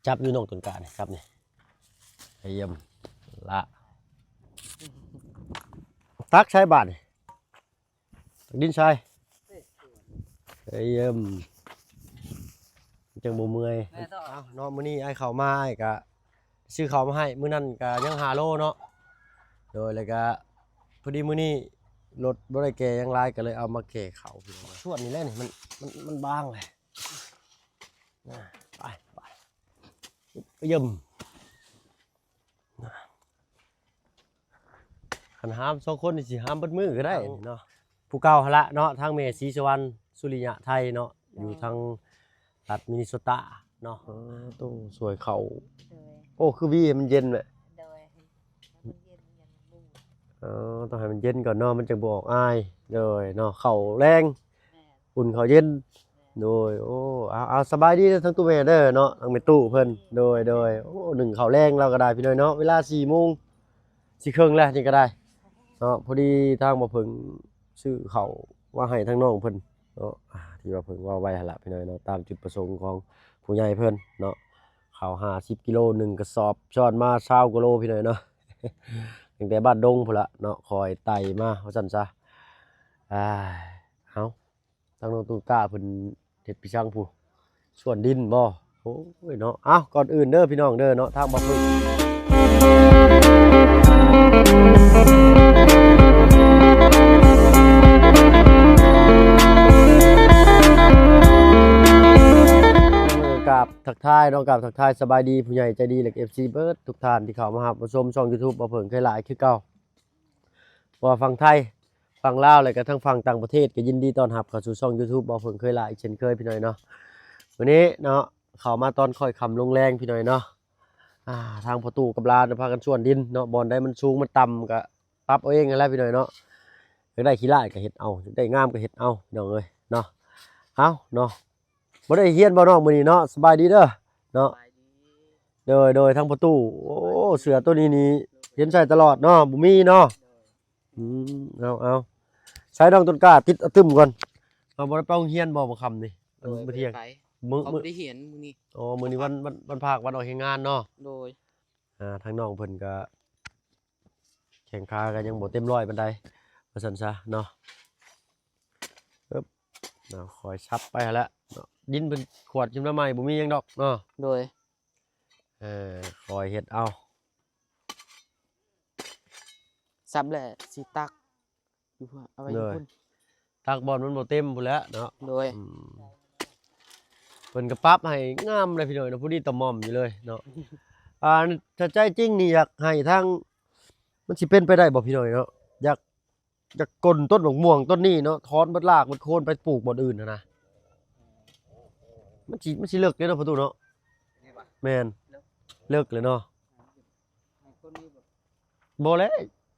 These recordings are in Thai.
จับอยู่นอกต้นกาเนี่ยครับนี่เยี่ยมละตักใช้บาทนี่ตักดินใช้เยี่ยมจังบ่เมื่อยเอาเนาะมื้อนี้ไอ้เข้ามาไอ้ก็ซื้อข้าวมาให้มื้อนั้นก็ยัง5โลเนาะโดยแล้วก็พอดีมื้อนี้รถบ่ได้แก่ยังหลายก็เลยเอามาแก่ข้าวพี่น้องส่วนนี้แหละนี่มันบางเลยไปเยี่ยมขันห้าม2คนนี่สิห้ามเบิดมือก็ได้เนาะผู้เก่าหละเนาะทางเมศรีสวรรณสุริยะไทยเนาะอยู่ทางรัฐมินนิโซตาเนาะตู้สวยเขาโอ้คือวีมันเย็นเลยต้องให้มันเย็นก่อนเนาะมันจะบอกอายเลยเนาะเข่าแรงอุ่นเข่าเย็นโดยโอ้เอาสบายดีทั้งตู้แม่เด้อเนาะทั้งแม่ตู้เพิ่นโดยโอ้1เข่าแรงเราก็ได้พี่น้อยเนาะเวลา4 โมง4 ครึ่งแล้วนี่ก็ได้เนาะพอดีทางบ่เพิ่งซื้อเขาว่าให้ทั้งน้องเพิ่นเนาะที่ว่าเพิ่งว่าไว้หั่นล่ะพี่น้อยเนาะตามจุดประสงค์ของผู้ใหญ่เพิ่นเนาะเขา50 กิโล1กระสอบช้อนมา20 กิโลพี่น้อยเนาะตั้งแต่บ้านดงพุ่นละเนาะคอยไต่มาว่าซั่นซะเอาทางน้องตูก้าเพิ่นเฮ็ดพี่ช่างผู้ส่วนดินบ่โอ้ยเนาะก่อนอื่นเด้อพี่น้องเด้อเนาะทางบ่เพิ่งกับทักทายน้องกับทักทายสบายดีผู้ใหญ่ใจดีและ FC เบิร์ดทุกท่านที่เข้ามารับชมช่อง YouTube บ่เพิ่งเคยหลายคือเก่าว่าฝั่งไทยฝั่งลาวและก็ทั้งฝั่งต่างประเทศก็ยินดีต้อนรับเข้าสู่ช่อง YouTube บ่เพิ่งเคยหลายเช่นเคยพี่น้อยเนาะวันนี้เนาะเข้ามาตอนค่อยค่ำลงแรงพี่น้อยเนาะทางประตูกับลานพากันชวนดินเนาะบอลได้มันสูงมันต่ำก็ปรับเอาเองนั่นแหละพี่น้อยเนาะอยากได้ขี้ลายก็เฮ็ดเอาอยากได้งามก็เฮ็ดเอาพี่น้องเอ้ยเนาะเอาเนาะบ่ได้เฮียนบ่น้องมื้อนี้เนาะสบายดีเด้อเนาะโดยทางประตูโอ้เสือตัวนี้นี่เห็นใส่ตลอดเนาะบ่มีเนาะเอาใช้น้องต้นกล้าติดเอาตึมก่อนเอาบ่ได้ไปโรงเรียนบ่ค่ำนี่มื้อเที่ยงมื้อได้เห็นมื้อนี้อ๋อมื้อนี้วันภาควันออกแรงงานเนาะโดยทางน้องเพิ่นก็แข่งขากันยังบ่เต็มร้อยปานใดว่าซั่นซะเนาะปึ๊บเนาะคอยซับไปหั่นแหละเนาะดินเพิ่นขวดขึ้นมาใหม่บ่มีหยังดอกเนาะโดยคอยเฮ็ดเอาซับแหละสิตักอยู่เอาไว้อยู่พุ่นตักบอลมันบ่เต็มพุ่นแหล้วเนาะโดยเพิ่นก็ปรับให้งามเลยพี่น้อยเนาะผู้ดีตะม่อมอยู่เลยเนาะถ้าใจจริงนี่อยากให้ทางมันสิเป็นไปได้บ่พี่น้อยเนาะอยากกลต้นมะม่วงต้นนี้เนาะถอนเบิดรากเบิดโคนไปปลูกบ่อนอื่นนะมันสิเลิกเลยเนาะประตูเนาะแม่นเลิกเลยเนาะบ่แล้ว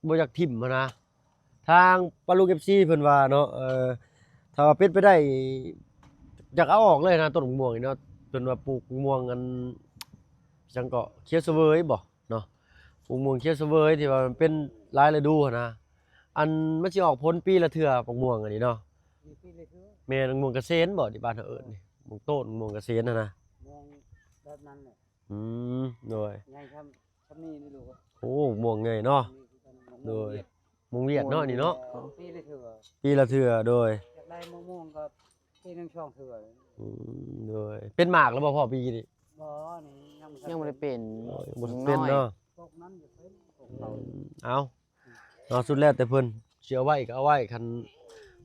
บ่อยากทิ่มหั้นนะทางปาลูก FC เพิ่นว่าเนาะถ้าว่าเป็นไปได้อยากเอาออกเลยนะต้นมะม่วงนี่เนาะเพิ่นว่าปลูกมะม่วงอันจังก็เขียวเสวยบ่เนาะปลูกมะม่วงเขียวเสวยที่ว่ามันเป็นหลายฤดูหั้นนะอันมันสิออกผลปีละเทื่อมะม่วงอันนี้เนาะแม่นมะม่วงเกษตรบ่ที่บ้านเฮาเอิ้นนี่มะม่วงต้นมะม่วงเกษตรนะมองแบบนั้นแหละโดยไงครับนี่ลูกโอ้ม่วงใหญ่เนาะโดยม่วงเวียดเนาะนี่เนาะปีละเทื่อโดยอยากได้มะม่วงกับปีนึงช่องเทื่อโดยเป็นหมากแล้วบ่พอปีนี่บ่นี่ยังบ่ได้เป็นบ่เป็นเนาะตกนั้นอยู่เพิ่นเอาเนาะสุดแล้วแต่เพิ่นสิเอาไว้ก็เอาไว้คัน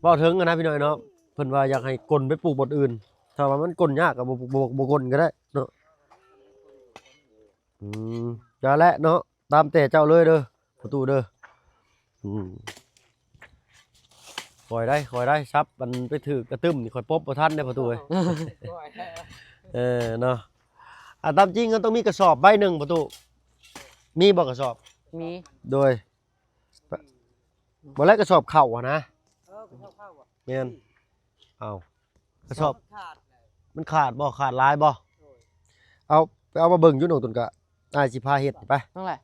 เว้าถึงนะพี่น้อยเนาะเพิ่นว่าอยากให้กลไปปลูกบ่อื่นถ้าว่ามันกลยากก็บ่กลก็ได้เนาะอย่าแหละเนาะตามแต่เจ้าเลยเด้อประตูเด้อคอยได้ซับมันไปถือกระตึ้มนี่คอยปบบ่ทันได้ประตูเอ้ยเนาะตามจริงก็ต้องมีกระสอบใบหนึ่งประตูมีบ่กระสอบมีโดยบ่แล้วกระสอบเข่าอ่ะนะกระสอบเข้าอ่ะแม่นเอากระสอบมันขาดบ่ขาดหลายบ่เอาไปเอามาเบิ่งอยู่หนองตุนกะอ้ายสิพาเฮ็ดไปเท่าไหร่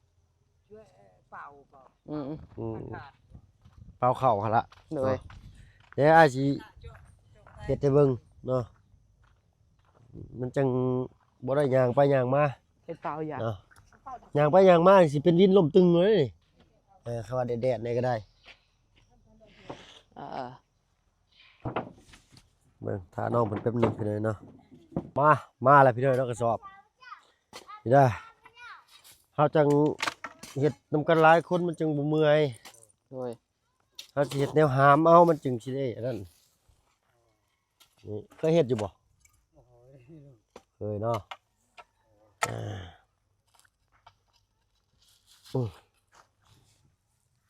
ช่วยเป่าเป่าเข่าหั่นละโดยเดี๋ยวอ้ายสิเฮ็ดให้เบิ่งเนาะมันจัง บ่ได้ย่างไปย่างมา เฮ็ดเปล่าอย่าง เนาะย่างไปย่างมาสิเป็นดินล่มตึงเลยนี่คำว่าแดดๆนี่ก็ได้ เออ เบิ่งถ้าน้องเพิ่นแป๊บนึงพี่น้อยเนาะมาแล้วพี่น้อยเนาะกระสอบพี่ได้เฮาจังเฮ็ดนำกันหลายคนมันจึงบ่เมื่อย โดย เฮาสิเฮ็ดแนวหามเอามันจึงสิได้อันนั้นนี่เคยเฮ็ดอยู่บ่ โอ้โห เคยเนาะอ่า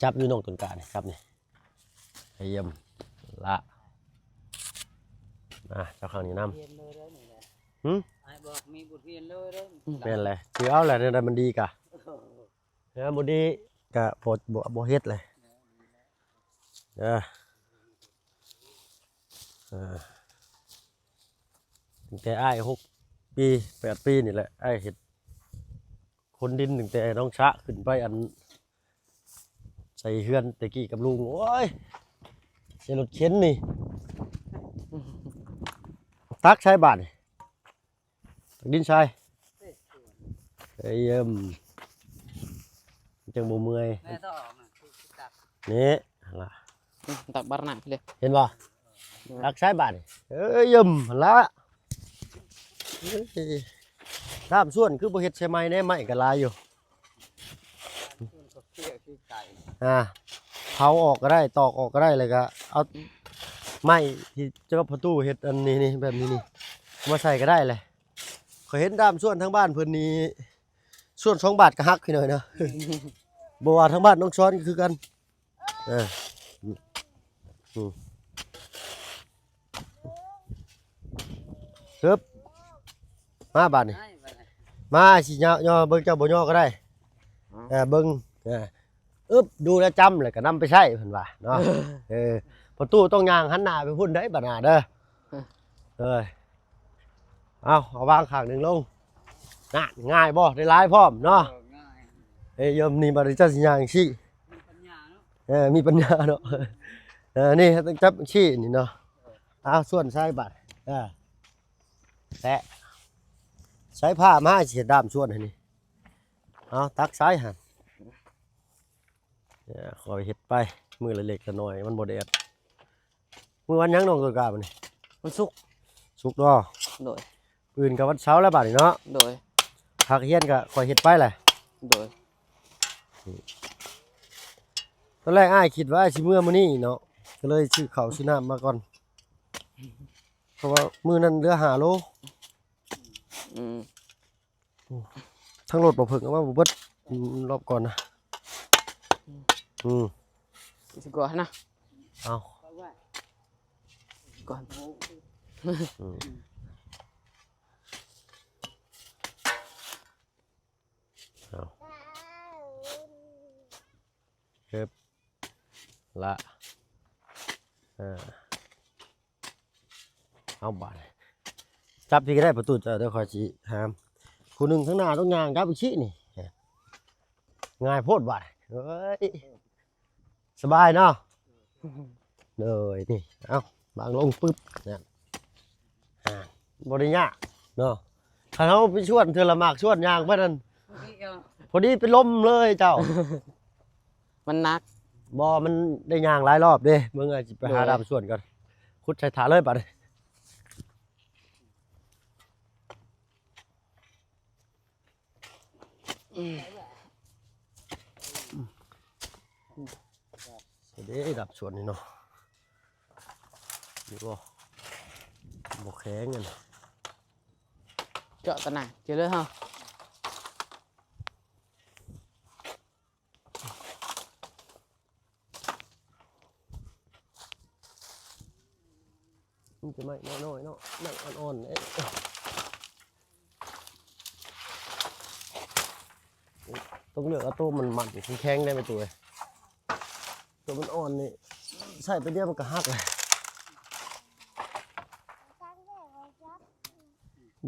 จับอยู่น้องต้นกล้านี่ครับนี่เยี่ยมละเจ้าข้างนี้น้ำ เรียนเลยได้นี่แหละ หึ ไอ้บอกมีบทเรียนเลยได้ แม่นเลยคือเอาแหละเนี่ยมันดีกะเนี่ยมันดีกะพอบ่เฮ็ดเลยตั้งแต่อ้าย6 ปี 8 ปีนี่แหละอ้ายเฮ็ดคนดินตั้งแต่น้องชะขึ้นไปอันใส่เฮือนตะกี้กับลุงโอ้ยใส่รถเข็นนี่ตักใช้บาทนี่ตักดินใช้เยี่ยมจังบ่เมื่อย แม่ต้องออกนะคือตัก นี่ล่ะ ตักบารหนักเลย เห็นบ่ตักใช้บาทนี่เยี่ยมละตามส่วนคือบ่เฮ็ดใช่ไหมแน่ไม้ก็หลายอยู่ ส่วนก็เคี่ยวคือไก่ เผาออกก็ได้ตอกออกก็ได้เลยก็เอาไม้ที่เจ้าประตูเฮ็ดอันนี้แบบนี้นี่มาใส่ก็ได้เลยเขาเห็นด้ามส่วนทั้งบ้านเพิ่นนี่ส่วน2 บาทก็ฮักพี่หน่อยนะ บ่ว่าทั้งบ้านน้องช้อนก็คือกันครับมาบาทนี่ ให้ไปเลย มาสิย่อเบิ่งเจ้าบ่ย่อก็ได้เบิ่งดูแลวจำเลยก็นำไปใช้เพิ่นว่าเนาะ ประตูต้องย่างหันหน้าไปพุ่นได้บัดหน้าเด้อเอาวางข้างหนึงลงน่ะง่ายบ่ได้หลายพร้อมเนาะ ง่าย ยมนี่บัดนี้เจ้าสิย่างชี้ มีปัญญาเนาะ มีปัญญาเนาะนี่ต้องจับชี้นี่เนาะเอาส่วนใช้บัดแตะใช้ผ้ามาสิเฮ็ดด้ามส่วนให้นี่เอาตักซ้ายหั่นคอยเฮ็ดไปมือละเล็กละน้อยมันบ่แดดมื้อวันหยังน้องตัวกาบัดนี้ มันสุก สุกเนาะ โดย อื่นกับวันเสาร์แล้วบัดนี้เนาะ โดย ผักเฮียนก็คอยเฮ็ดไปแหละ โดย ตอนแรกอ้ายคิดว่าสิมื้อมื้อนี้เนาะก็เลยซื้อข้าวซื้อน้ำมาก่อนเพราะว่ามื้อนั้นเหลือ5 โล อืม ทั้งรถบ่เพิ่งเอามาบ่เบิดรอบก่อนนะสิก่อนนะ เอา เพราะว่า ก่อน เอาเก็บละเอาบาดจับพี่ก็ได้ประตูจะเดี๋ยวคอยสิหามผู้หนึงข้างหน้าต้องย่างกับอีกชี้นี่ง่ายโพดบาดเอ้ยสบายเนาะเลยนี่เอาบางลงปึ๊บเนี่ยบ่ได้ยากเนาะถ้าเฮาไปชวนเทื่อละมากชวนย่างไปนั่น นี่เอา พอดีเป็นลมเลยเจ้า มันหนัก บ่มันได้ย่างหลายรอบเด้เบิ่งอาจสิไปหา เลย ดามส่วนก่อนขุดใส่ถาเลยบัดนี้เด้ดับส่วนนี่เนาะนี่บ่แข็งกัน เจาะตะหนาเจอเลยฮะ มันจะไม่น้อยๆเนาะไม่อ่อนๆต้องเลือกเอาตัวมันแข็งๆได้ไหมตัวตัวมันอ่อนนี่ใส่ไปเดียวมันก็หักเลย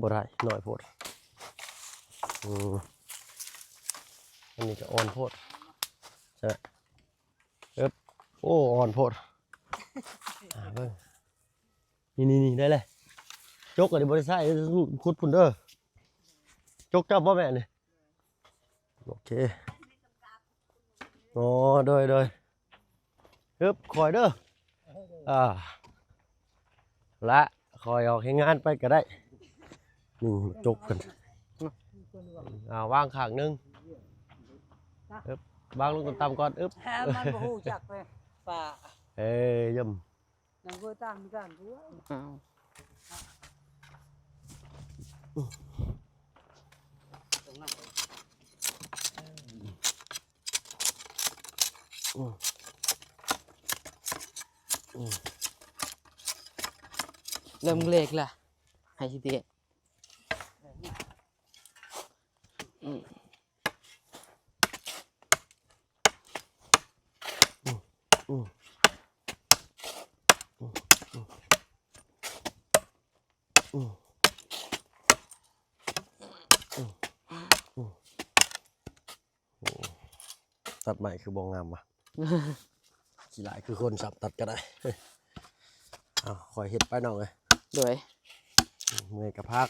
บ่ได้น้อยโพดอันนี้จะอ่อนโพดใช่โอ้อ่อนโพดเบิ่งนี่ได้เลยจกกันในบริษัทคุดพุ่นเด้อ จกเจ้าบ่แม่นี่โอเคโอ้โดยฮึบคอยเด้อละคอยออกให้งานไปก็ได้นี่จกกันวางข้างหนึงฮึบวางลงต่ำๆก่อนอึบ แท้มันบ่ฮู้จักเลยป่า เอ้ยย่ำ นังเบ่ตามกันรู้ อ้าว ตรงนั้น เริ่มเล็กละให้สิเตะอืมตัดใหม่คือบองงามว่ะ ขี้หลายคือคนสับตัดก็ได้ เอาคอยเห็ดไปหน่อย โดย เมื่อยกับพัก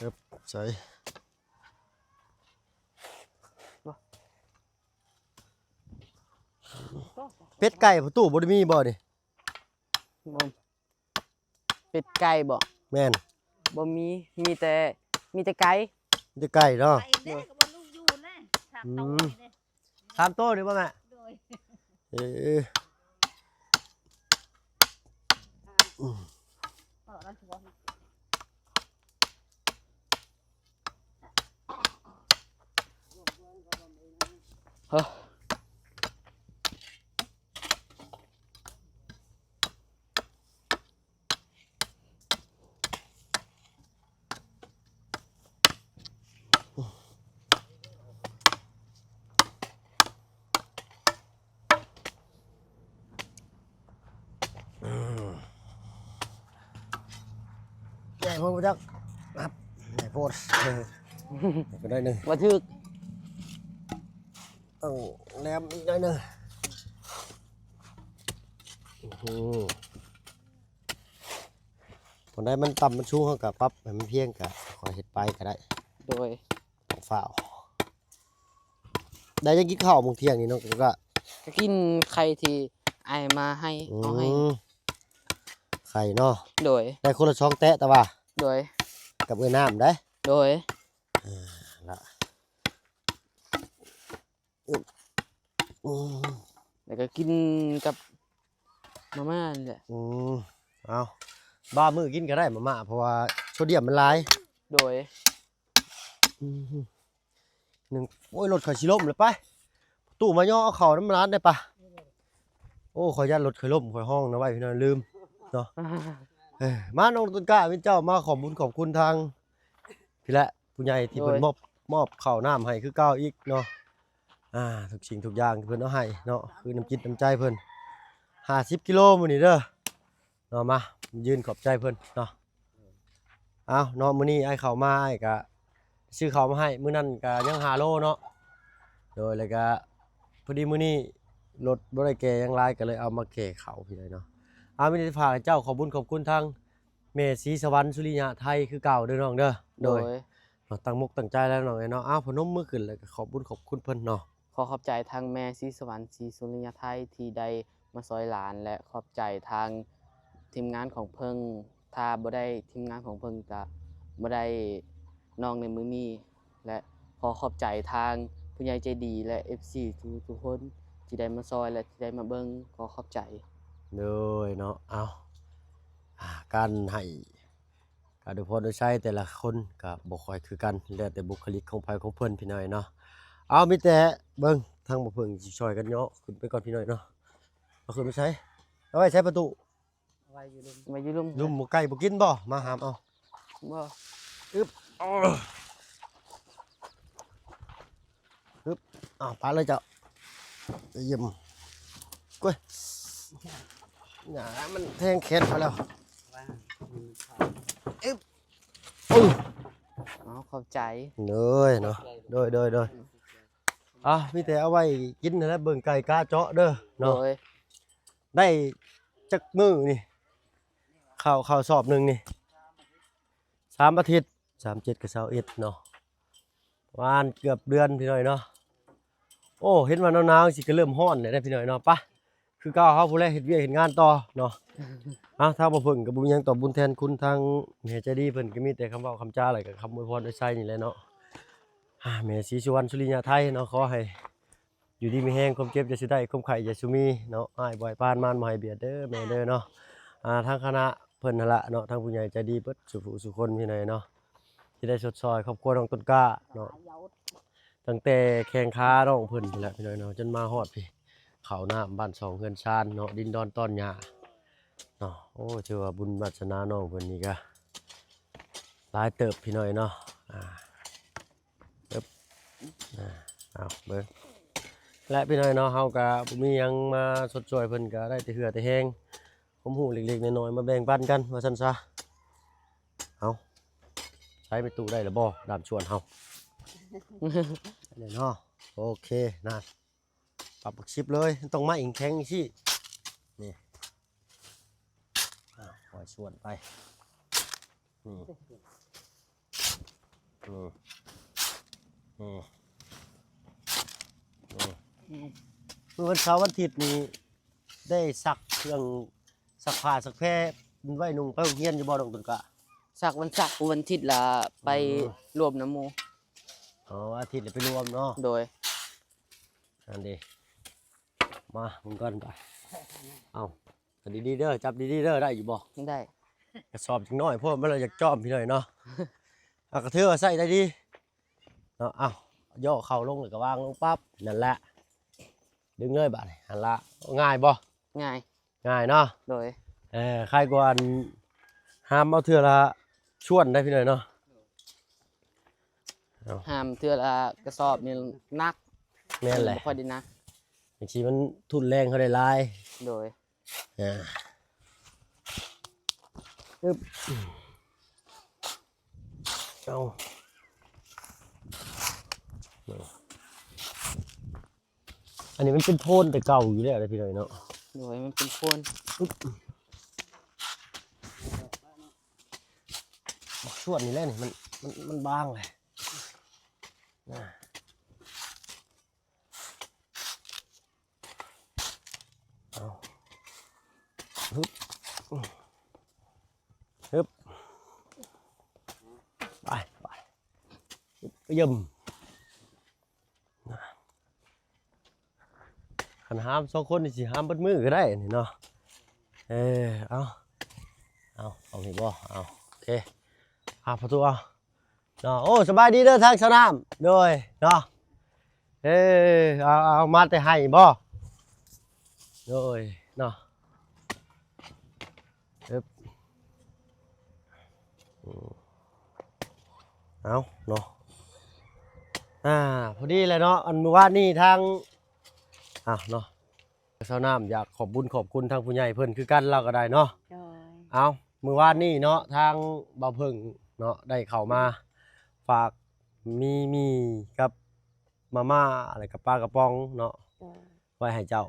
ครับใส่เป็ดไก่ประตูบไดมีบ่ดิ บ่เป็ดไก่บ่ แม่น บ่มีแต่ไก่ มีแต่ไก่เนาะ ไปเด้ก็บ่ลูกอยู่นะถามโตนี่เด้ ถามโต้ดิบ่แม่ โดย เออ เราสิบ่ เฮ้อใหญ่พอจักครับใหญ่โพดก็ได้หนึ่ง บ่ถึก ต้องแนมอีกหน่อยหนึงคนได้มันต่ำมันชูงเขากับปั๊บให้มันเพียงกับคอยเห็ดไปก็ได้ โดย ของฝ้าวได้ยังกินข้าวมื้อเที่ยงนี่เนาะก็ ก็กินไข่ที่ไอายมาให้เอาให้ ไข่เนาะ โดย ได้คนละช่องแตะแต่ว่า โดย กับเอ้ยน้ำได้ โดย ละแล้วก็กินกับมาม่านี่แหละ เอาบ้ามือกินก็ได้มาม่าเพราะว่าโซเดียมมันหลาย โดย หนึ่งโอ้ยรถข่อยสิล่มเลยไปตู้มาย่อเอาเข่าน้ำร้านได้ปะโอ้ข่อยยันรถข่อยล่มข่อยห้องนะไว้พี่น้องลืมเนาะมาน้องต้นกล้าพี่เจ้ามาขอบคุณทางพี่ละผู้ใหญ่ที่เพิ่นมอบข้าวน้ำให้คือเก่าอีกเนาะทุกสิ่งทุกอย่างที่เพิ่นเอาให้เนาะคือน้ำจิตน้ำใจเพิ่น50 กิโลมื้อนี้เด้อเนาะมายืนขอบใจเพิ่นเนาะเอาเนาะมื้อนี้ไอ้เข้ามาไอ้ก็ซื้อข้าวมาให้มื้อนั้นก็ยัง5 โลเนาะโดยแล้วก็พอดีมื้อนี้รถบ่ได้แก่ยังหลายก็เลยเอามาแก่ข้าวพี่เลยเนาะมีได้ฝากให้เจ้าขอบคุณทางแม่ศรีสวรรค์สุริยะไทยคือเก่าเด้อน้องเด้อโดยตั้งมุกตั้งใจแล้วน้องเนาะพนมมือขึ้นแล้วก็ขอบคุณเพิ่นเนาะ ขอขอบใจทางแม่ศรีสวรรค์ศรีสุริยไทยที่ได้มาซอยหลานและขอบใจทางทีมงานของเพิ่งถ้าบ่ได้ทีมงานของเพิ่งจะบ่ได้น้องในมื้อนี้และขอขอบใจทางผู้ใหญ่ใจดีและ FC ทุกคนที่ได้มาซอยและที่ได้มาเบิ่งขอขอบใจ เลยเนาะเอาการให้การดูพอดูใช้แต่ละคนก็บ่ค่อยคือกันแล้วแต่บุคลิกของไผของเพิ่นพี่น้อยเนาะเอามีแต่เบิ่งทางบ่เพิ่งสิช่วยกันเนาะขึ้นไปก่อนพี่น้อยเนาะเอาขึ้นไปใช้เอาไว้ใช้ประตู ไว้อยู่ลุม มาอยู่ร่ม ลุมบ่ไก่บ่กินบ่มาหามเอา บ่ ปาเลยเจ้าเยี่ยมกุ้ยหนามันแทงแขนเขาแล้ว อ๋อขอบใจ เลยเนาะโดยมีแต่เอาไว้กินนั่นแหละเบิ่งไก่กาเจาะเด้อ โด เนาะ ย ได้จักมื้อนี่ข้าวสอบหนึงนี่3 อาทิตย์37กับ21เนาะประมาณเกือบเดือนพี่น้อยเนาะโอ้เห็นว่าหนาวๆสิก็เริ่มร้อนแล้วพี่น้อยเนาะปะคือเก่าเฮาผู้แลเฮ็ดเวียกเฮ็ดงานต่อเนาะถ้าบ่เพิ่นก็บ่มีหยังตอบบุญแทนคุณทางแม่ใจดีเพิ่นก็มีแต่คำเว้าคำจาอะไรกับคำอวยพรอวยไสนี่แหละเนาะแม่ศรีสุวรรณสุริยาไทยเนาะขอให้อยู่ดีมีแฮงความเจ็บอย่าสิได้ความไข้อย่าสิมีเนาะอ้ายบ่ให้ปานมานบ่ให้เบียดเด้อแม่เด้อเนาะทางคณะเพิ่นนั่นล่ะเนาะทางผู้ใหญ่ใจดีเบิดสุผู้สุคนพี่น้อยเนาะสิได้สดซอยครอบครัวน้องต้นกล้าเนาะตั้งแต่แข้งขาน้องเพิ่นพุ่นแหละพี่น้อยเนาะจนมาฮอดพี่เข้าน้ำบ้าน2เฮือนชานเนาะดินดอนต้อนหญ้าเนาะโอ้ถือว่าบุญวาสนาน้องเพิ่นนี่ก็หลายเติบพี่น้อยเนาะเอาเบิ่งและพี่น้อยเนาะเฮาก็บ่มีหยังมาสดช่วยเพิ่นก็ได้แต่เหือแต่แฮงความรู้เล็กๆน้อยๆมาแบ่งปันกันว่าซั่นซะเอาใช้ไปตู้ได้หรือบ่ดามชวนเฮาเนี่ยเนาะโอเคนะปรับบักชิปเลยต้องมาอิงแข็งสินี่ปล่อยส่วนไปนี่เมื่อวันเสาร์วันอาทิตย์นี้ได้ซักเครื่องซักผ้าซักแพรไว้นุ่งไปโรงเรียนอยู่บ่ดอกตุนกะ สักวันอาทิตย์ละไปรวมน้ำหมู อ๋ออาทิตย์เดี๋ยวไปรวมเนาะ โดย อันดีมามึงก่อนไปเอาดีๆเด้อจับดีๆเด้อได้อยู่บ่ ไม่ได้ กระสอบจังน้อยเพราะมันเราอยากจ้อมพี่หน่อยเนาะเอากระเทือใส่ได้ดีเนาะเอาย่อเข่าลงหรือก็วางลงปั๊บนั่นแหละดึงเลยบาดนี้หันละง่ายบ่ ง่าย ง่ายเนาะ โดย ใครกวนห้ามเอาเทือละชวนได้พี่หน่อยเนาะ ห้ามเทื่อละกระสอบนี่นัก แม่นแหละ บ่ค่อยได้นัก บางทีมันทุนแรงเขาได้หลาย โดย อึ๊บเอาอันนี้มันเป็นโทนแต่เก่าอยู่แล้วเลยพี่หน่อยเนาะ โดยมันเป็นโคน ชวดนี่แหละนี่มันบางเลยนะเอาฮึบฮึบไปย่ำขันห้าม2 คนนี่สิห้ามเบิดมือก็ได้นี่เนาะเอาเห็นบ่เอาโอเคประตูเอาเนาะโอ้สบายดีเด้อทางสนามโดยเนาะเอามาแต่ให้บ่โดยเนาะเอาเนาะพอดีเลยเนาะอันเมื่อวานนี้ทางเนาะสนามอยากขอบคุณทางผู้ใหญ่เพิ่นคือกันเราก็ได้เนาะ เอามื้อวานนี้เนาะทางบ่าวเพิ่งเนาะได้เข้ามาฝากมีกับมาม่าอะไรกับปลากระป๋องเนาะไว้ให้เจ้า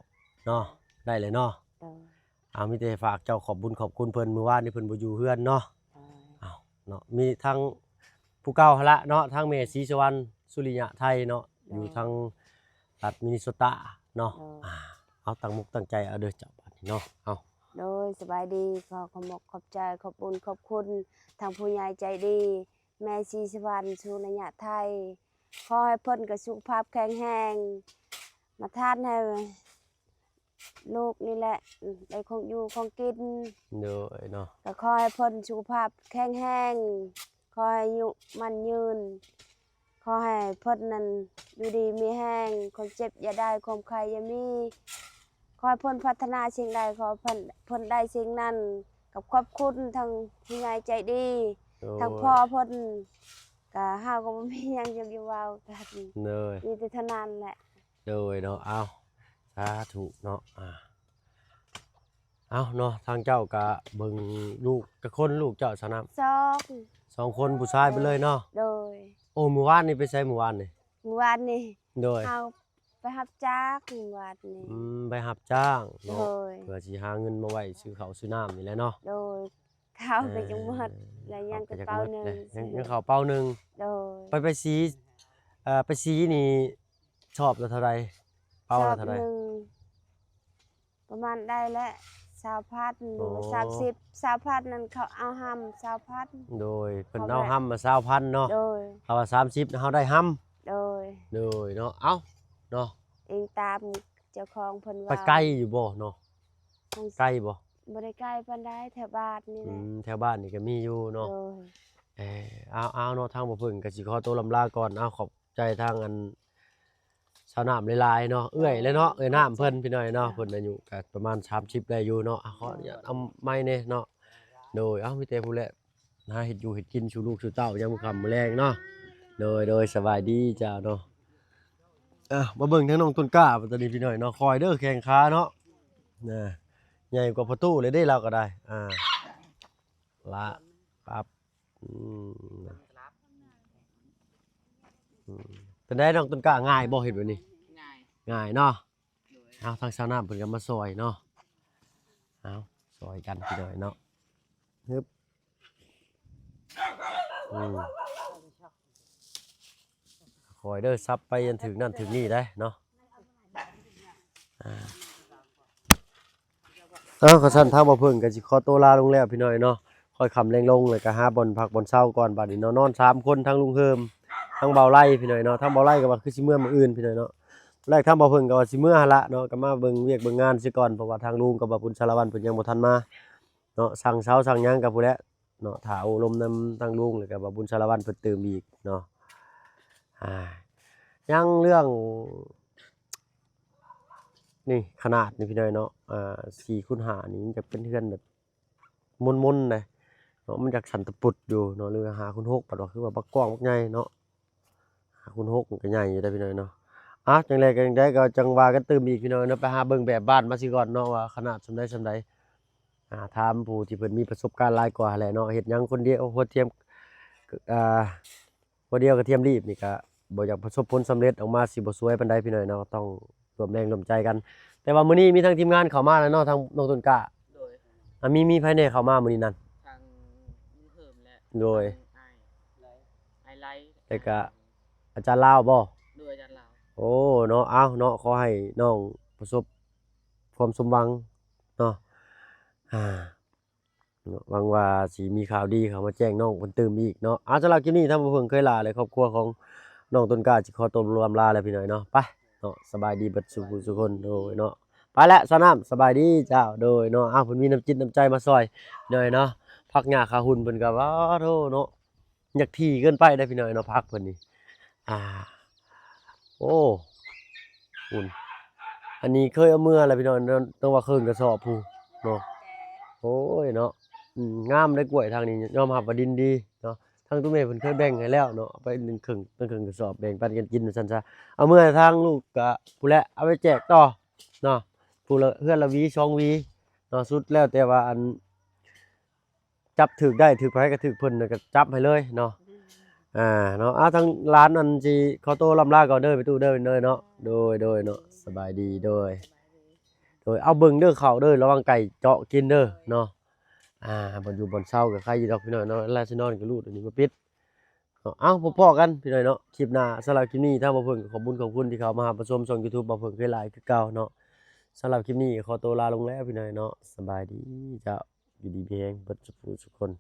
เนาะได้เลยเนาะเอามีแต่ฝากเจ้าขอบคุณเพิ่นมื้อวานนี้เพิ่นบ่อยู่เฮือนเนาะเอาเนาะมีทั้งผู้เก่าหั่นละเนาะทางแม่ศรีสุวรรณสุริยะไทยเนาะอยู่ทางรัฐมินนิโซตาเนาะเอาตั้งมุกตั้งใจเอาเด้อเจ้าบัดนี้เนาะเอา โดยสบายดีขอขอบขอบใจขอบคุณทางผู้ใหญ่ใจดี แม่ศรีสุวรรณสุริยะไทยขอให้เพิ่นกับสุขภาพแข็งแรงมาทานให้ลูกนี่แหละได้ของอยู่ของกิน เด้อเนาะ ก็ขอให้เพิ่นสุขภาพแข็งแรงขอให้อายุมันยืนขอให้เพิ่นนั้นอยู่ดีมีแห้งความเจ็บอย่าได้ความไข้อย่ามีขอให้เพิ่นพัฒนาสิ่งใดขอเพิ่นได้สิ่งนั้นกับขอบคุณทางผู้ใหญ่ใจดีทางพ่อเพิ่นก็เฮาก็บ่มีหยังจะอยู่เว้ากัน เด้อ มีแต่เท่านั้นแหละ เด้อเนาะเอาสาธุเนาะ เอาเนาะทางเจ้าก็เบิ่งลูกกับคนลูกเจ้าสนาม ซอก 2คนผู้ชายไปเลยเนาะ โดย โอ้มื้อวานนี่ไปไสมื้อวานนี่ เมื่อวานนี่ โดย เอาไปรับจ้างเมื่อวานนี่ ไปรับจ้าง โด เนาะ ย เพื่อสิหาเงินมาไว้ซื้อข้าวซื้อน้ำนี่แหละเนาะ โดยข้าวไปจังหวัดแล้วยังกระเป๋าหนึง ยังข้าวเป้าหนึง โดย ไปสีไปสีนี่ชอบละเท่าใดเป้า ชอ ละ บ เท่าใด หนึ่งประมาณได้แล้ว20,000หรือ โอ้ 30 20,000นั่นเขาเอาห้ำ20,000 โดยเพิ่นเอาห้ำมา20,000เนาะ โดย ถ้าว่า30เฮาได้ห้ำ โดย โดยเนาะเอ้าเนาะ เองตามเจ้าของเพิ่น ไป ว่า ไกลอยู่บ่เนาะไกลบ่ บ่ได้ใกล้ปานใดแถวบ้านนี่แหละ แถวบ้านนี่ก็มีอยู่เนาะ โดย เอาเนาะทางบ่เพิ่นก็สิขอตัวลำลาก่อนเอาขอบใจทางอันสาวน้ำหลายๆเนาะเอื้อยเลยเนาะเอื้อยน้ำเพิ่นพี่น้อยเนาะเพิ่นอายุก็ประมาณ30ได้อยู่เนาะขออนุญาตเอาไม้แน่เนาะโดยมีแต่ผู้แลหาเฮ็ดอยู่เฮ็ดกินสู่ลูกสู่เต้ายามมื้อค่ำมื้อแลงเนาะโดยสบายดีจ้าเนาะมาเบิ่งทางน้องต้นกล้าตอนนี้พี่น้อยเนาะคอยเด้อแข้งขาเนาะน่ะใหญ่กว่าประตูเลยได้เราก็ได้ละปั๊บเป็นได้น้องต้นกล้าง่ายบ่เห็นแบบนี้ ง่าย ง่ายเนาะ โดย เอาทางชาวนาเพิ่นก็มาซอยเนาะเอาซอยกันพี่น้อยเนาะฮึบคอยเด้อซับไปจนถึงนั่นถึงนี่ได้เนาะก็สั่นทางบ่เพิ่นก็สิขอตัวลาลงแล้วพี่น้อยเนาะค่อยคำแรงลงเลยก็หาบ่อนพักบ่อนเช้าก่อนบัดนี้นอน3คนทั้งลุงเฮิมทั้งเบาไล่พี่น้อยเนาะทั้งเบาไล่ก็ว่าคือสิเมื่อมื้ออื่นพี่น้อยเนาะแรกทางบ่เพิ่นก็ว่าสิเมื่อหั่นละเนาะก็มาเบิ่งเวียกเบิ่งงานซิก่อนเพราะว่าทางลุงกับบ่าวบุญสารวัตรเพิ่นยังบ่ทันมาเนาะสั่งเช้าสั่งหยังกับผู้แลเนาะถ้าเอาลมนำทางลุงแล้วก็บ่าวบุญสารวัตรเพิ่นเติมอีกเนาะยังเรื่องนี่ขนาดนี่พี่น้อยเนาะ4x5นี่มันจะเป็นเรือนแบบมนๆเลยเนาะมันจากสันตะปุดอยู่เนาะหรือ5x6ปัดว่าคือว่าบักกว้างบักใหญ่เนาะ5x6มันก็ใหญ่อยู่ได้พี่น้อยเนาะจังไดก็จังไดก็จังว่ากันตื่มอีกพี่น้อยเนาะไปหาเบิ่งแบบบ้านมาสิก่อนเนาะว่าขนาดส่ำใดถามผู้ที่เพิ่นมีประสบการณ์หลายกว่าแหละเนาะเฮ็ดหยังคนเดียวหัวเทียมหัวเดียวกระเทียมรีบนี่ก็บ่อยากประสบผลสำเร็จออกมาสิบ่สวยปานใดพี่น้อยเนาะต้องร่วมแรงร่วมใจกันแต่ว่ามื้อนี้มีทั้งทีมงานเข้ามาแล้วเนาะทางน้องต้นกล้า โดย มีภายในเข้ามามื้อนี้นั่น ทางลุงเพิ่มและ โดย ไอไลท์ แล้วก็อาจารย์ลาวบ่ โดยอาจารย์ลาว โอ้เนาะเนาะขอให้น้องประสบความสมหวังเนาะหวังว่าสิมีข่าวดีเข้ามาแจ้งน้องเพิ่นตื่มอีกเนาะสำหรับคลิปนี้ท่านผู้เพิ่งเคยลาเลยครอบครัวของน้องต้นกล้าสิขอตัวรวมลาแล้วพี่น้อยเนาะไปเนาะสบายดีเบิดสุขคนโดยเนาะไปแล้วสนามสบายดีเจ้าโดยเนาะเพิ่นมีน้ำจิตน้ำใจมาซอยหน่อยเนาะพักหญ้าคาหุ่นเพิ่นก็ว่าโธ่เนาะอยากที่เกินไปได้พี่น้อยเนาะพักเพิ่นนี่โอ้หุ่นอันนี้เคยเอาเมื่ออะไรพี่น้องต้องว่าเครื่องกระสอบผู้เนาะโอ้ยเนาะงามได้กล้วยทางนี้ยอมรับว่าดินดีเนาะทางตุ้มเมย์เพิ่นเคยแบ่งให้แล้วเนาะเอาไป1ครึ่งกระสอบแบ่งปันกันกินซั่นซะเอาเมื่อทางลูกก็ผู้ละเอาไปแจกต่อเนาะผู้ละเฮือนละหวี2หวีเนาะสุดแล้วแต่ว่าอันจับถึกได้ถึกไผก็ถึกเพิ่นก็จับให้เลยเนาะเนาะทางร้านอันสิขอตัวลำลาก่อนเด้อไปตู้เด้อเนาะโดยเนาะสบายดีโดยเอาเบิ่งเด้อเข้าเด้อระวังไก่เจาะกินเด้อเนาะบ่อยู่บ่อนเช้าก็ใครอยู่ดอกพี่น้อยเนาะแล้วสินอนก็รูดอันนี้มาปิดพอๆกันพี่น้อยเนาะคลิปหน้าสำหรับคลิปนี้ถ้าบ่เพิ่งขอบคุณที่เข้ามารับชมช่อง YouTube บ่เพิ่งเคยหลายคือเก่าเนาะสำหรับคลิปนี้ขอตัวลาลงแล้วพี่น้อยเนาะสบายดีเจ้าอยู่ดีมีแรงเบิดทุกคน